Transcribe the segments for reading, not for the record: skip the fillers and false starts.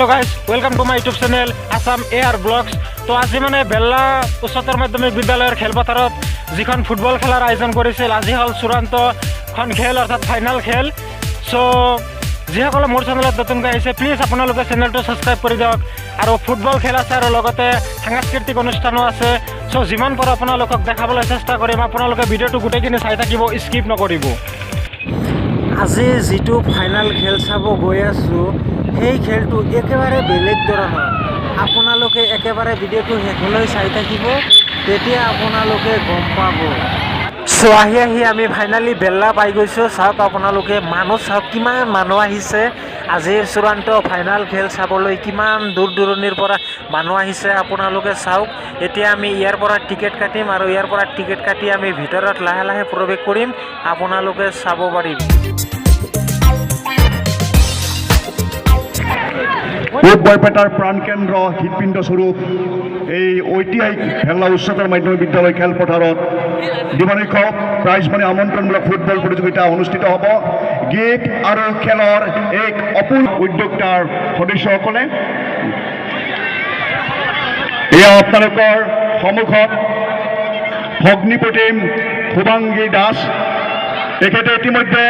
Hello guys welcome to my YouTube channel Assam AR blogs. तो आज মানে বেলা উচ্চতৰ মাধ্যমিক বিদ্যালয়ৰ খেলপথাৰত যিখন ফুটবল খেলাৰ আয়োজন কৰিছিল আজি হল চূড়ান্তখন খেল অৰ্থাৎ ফাইনাল খেল। সো যিসকলে মোৰ চেনেলত নতুনকৈ আহিছে প্লিজ আপোনালোকে চেনেলটো ছাবস্ক্ৰাইব কৰি দিয়ক আৰু ফুটবল খেল আছে আৰু লগতে সাংস্কৃতিক অনুষ্ঠানো আছে। সো যিমান পাৰো আপোনালোকক দেখাবলৈ চেষ্টা কৰিম, আপোনালোকে ভিডিঅ'টো গোটেইখিনি চাই থাকিব, স্কিপ নকৰিব। আজি যিটো ফাইনাল খেল চাব গৈ আছোঁ সেই খেলটো একেবাৰে বেলেগ ধৰণৰ। আপোনালোকে একেবাৰে ভিডিঅ'টো শেষলৈ চাই থাকিব, তেতিয়া আপোনালোকে গম পাব। চ' আহি আমি ফাইনালি বেল্লা পাই গৈছোঁ। চাওক আপোনালোকে মানুহ চাওক, কিমান মানুহ আহিছে আজিৰ চূড়ান্ত ফাইনাল খেল চাবলৈ, কিমান দূৰ দূৰণিৰ পৰা মানুহ আহিছে আপোনালোকে চাওক। এতিয়া আমি ইয়াৰ পৰা টিকেট কাটিম আৰু ইয়াৰ পৰা টিকেট কাটি আমি ভিতৰত লাহে লাহে প্ৰৱেশ কৰিম, আপোনালোকে চাব পাৰিব। বৰপেটাৰ প্ৰাণকেন্দ্ৰ হৃদপিণ্ড স্বৰূপ এই ঐতিহাসিক ভেল্লা উচ্চতৰ মাধ্যমিক বিদ্যালয় খেলপথাৰত দিবানিশ প্ৰাইজমণি আমন্ত্ৰণমূলক ফুটবল প্ৰতিযোগিতা অনুষ্ঠিত হ'ব। গীত আৰু খেলৰ এক অপূৰ্ব উদ্যোক্তাৰ সদস্যসকলে এয়া আপোনালোকৰ সন্মুখত ভগ্নীপ্ৰতিম শুভাংগী দাস, তেখেতে ইতিমধ্যে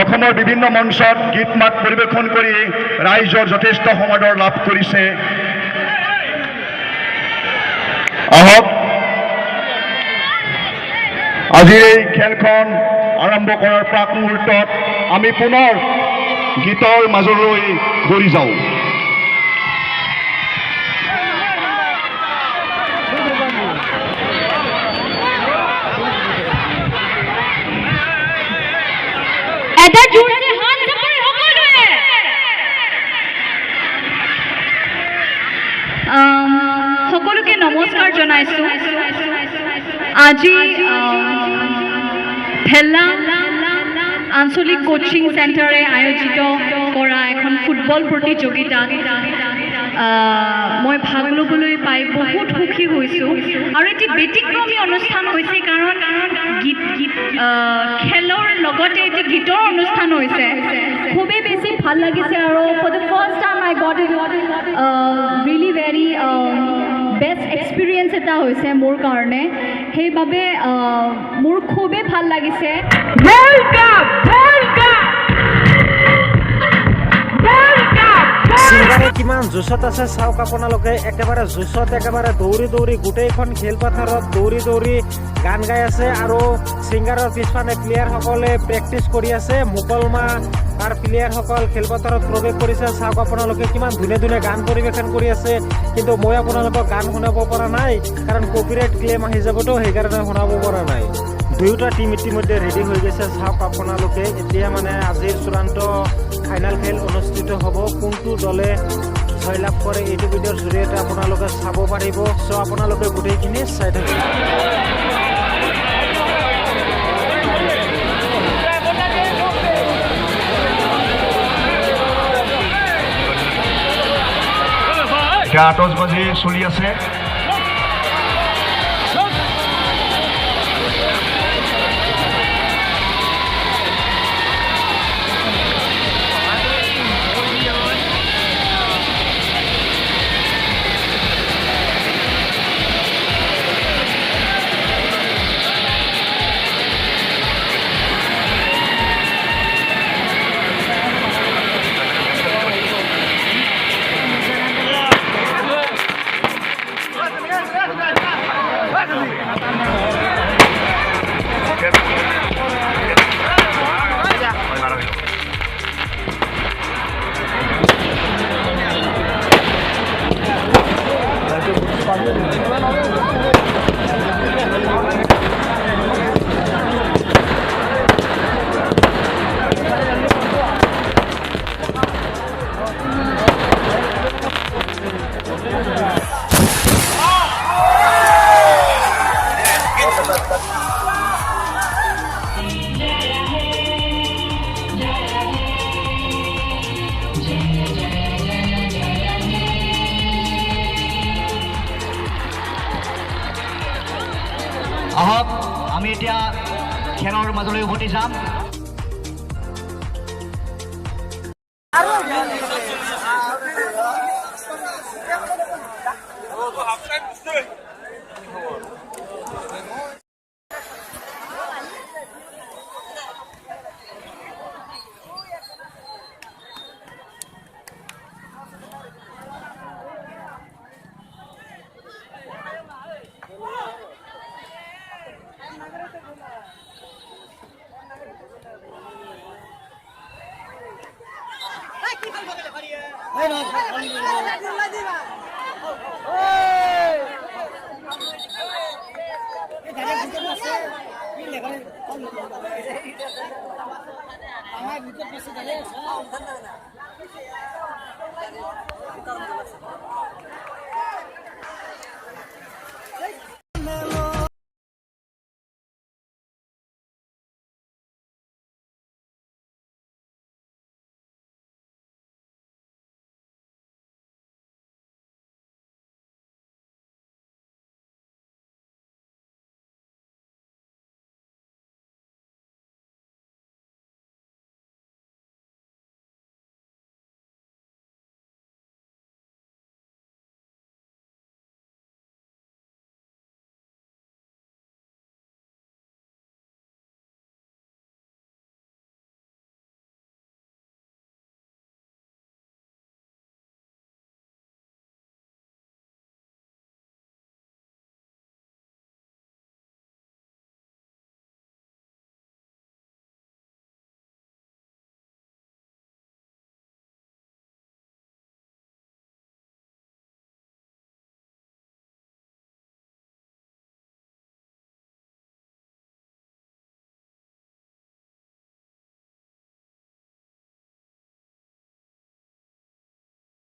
অসমৰ বিভিন্ন মঞ্চত গীত মাত পৰিৱেশন কৰি ৰাইজৰ যথেষ্ট সমাদৰ লাভ কৰিছে। আহক আজিৰ এই খেলখন আৰম্ভ কৰাৰ প্ৰাক মুহূৰ্তত আমি পুনৰ গীতৰ মাজলৈ ঘূৰি যাওঁ। সকলোকে নমস্কাৰ জনাইছোঁ। আজি ভেল্লা আঞ্চলিক কোচিং চেণ্টাৰে আয়োজিত কৰা এখন ফুটবল প্ৰতিযোগিতাত মই ভাগ ল'বলৈ পাই বহুত সুখী হৈছোঁ। আৰু এটি ব্যতিক্ৰমী অনুষ্ঠান হৈছে, কাৰণ খেলৰ লগতে এটি গীতৰ অনুষ্ঠান হৈছে। খুবেই বেছি ভাল লাগিছে আৰু for the first time I got it really very best experience এটা হৈছে মোৰ কাৰণে, সেইবাবে মোৰ খুবেই ভাল লাগিছে। সিংগাৰে কিমান জোচত আছে চাওক আপোনালোকে, একেবাৰে জোচত, একেবাৰে দৌৰি দৌৰি গোটেইখন খেলপথাৰত দৌৰি দৌৰি গান গাই আছে আৰু সিংগাৰৰ পিছফালে প্লেয়াৰসকলে প্ৰেক্টিচ কৰি আছে। মুকলমা তাৰ প্লেয়াৰসকল খেলপথাৰত প্ৰৱেশ কৰিছে। চাওক আপোনালোকে কিমান ধুনীয়া ধুনীয়া গান পৰিৱেশন কৰি আছে, কিন্তু মই আপোনালোকক গান শুনাব পৰা নাই কাৰণ কপিৰাইট ক্লেইম আহি যাবতো, সেইকাৰণে শুনাব পৰা নাই। দুয়োটা টিম ইতিমধ্যে ৰেডি হৈ গৈছে। চাওক আপোনালোকে এতিয়া মানে আজিৰ চূড়ান্ত ফাইনেল খেল অনুষ্ঠিত হ'ব। কোনটো দলে জয়লাভ কৰে এইটো ভিডিঅ'ৰ জৰিয়তে আপোনালোকে চাব পাৰিব। চ' আপোনালোকে গোটেইখিনি চাই থাকিব। এতিয়া আতচবাজি চলি আছে। আহক আমি এতিয়া খেলৰ মাজলৈ উভতি যাম। আমাৰ ভিতৰ পাশে দাঁড়িয়ে আছে